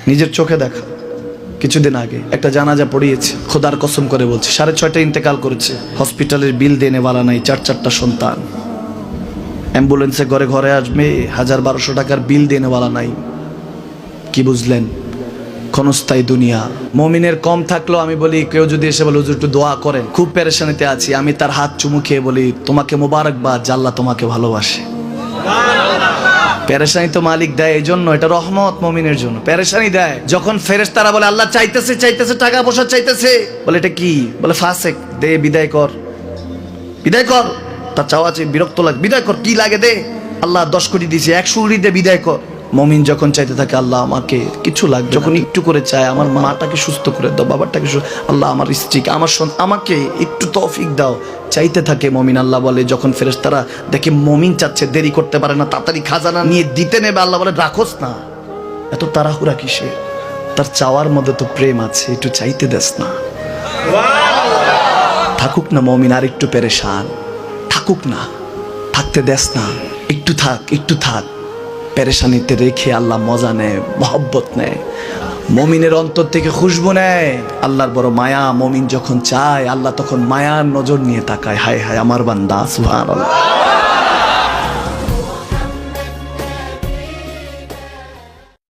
নিজের চোখে দেখা। কিছুদিন আগে একটা জানাজা পড়িয়েছে, খোদার কসম করে বলছে 6:30 ইন্তেকাল করেছে। হসপিটালের বিল দেনেওয়ালা নাই, 4 সন্তান। অ্যাম্বুলেন্সে ঘরে ঘরে আসবে, 1000-1200 টাকার বিল দেনেওয়ালা নাই। কি বুঝলেন? ক্ষণস্থায়ী দুনিয়া। মুমিনের কম থাকলেও আমি বলি, কেউ যদি এসে বলে হুজুর একটু দোয়া করেন, খুব পেরেশানিতে আছি, আমি তার হাত চুমু খেয়ে বলি তোমাকে মোবারকবাদ, আল্লাহ তোমাকে ভালোবাসে। পেরেশানি তো মালিক দেয়, এই জন্য এটা রহমত মুমিনের জন্য। পেরেশানি দেয় যখন ফেরেশতারা বলে আল্লাহ চাইতেছে চাইতেছে, টাকা পয়সা চাইতেছে, বলে এটা কি? বলে ফাসেক, দে বিদায় কর, বিদায় কর। তার চাওয়া আছে, বিরক্ত লাগে, বিদায় কর, কি লাগে দে। আল্লাহ 10 কোটি দিয়েছে, 100 কোটি দে, বিদায় কর। মুমিন যখন চাইতে থাকে আল্লাহ আমাকে কিছু লাগবে, যখন একটু করে চায় আমার মাটাকে সুস্থ করে দাও, বাবাটাকে আল্লাহ আমার স্ত্রীকে, আমার আমাকে একটু তৌফিক দাও, চাইতে থাকে মুমিন। আল্লাহ বলে যখন ফেরেশতারা দেখে মুমিন চাচ্ছে, দেরি করতে পারে না, তাড়াতাড়ি খাজানা নিয়ে দিতে নেবে, আল্লাহ বলে রাখোস না, এত তাড়াহুড়া কিসের? তার চাওয়ার মধ্যে তো প্রেম আছে, একটু চাইতে দেস না। থাকুক না মুমিন আর একটু পেরেশান, থাকুক না, থাকতে দেস না, একটু থাক, একটু থাক। পেরেশানিতে রেখে আল্লাহ মজা নেয়, মহব্বত নেয়, মুমিনের অন্তর থেকে খুশবু নেয়। আল্লাহর বড় মায়া, মুমিন যখন চায় আল্লাহ তখন মায়ার নজর নিয়ে তাকায়, হায় হায় আমার বান্দা, সুবহানাল্লাহ।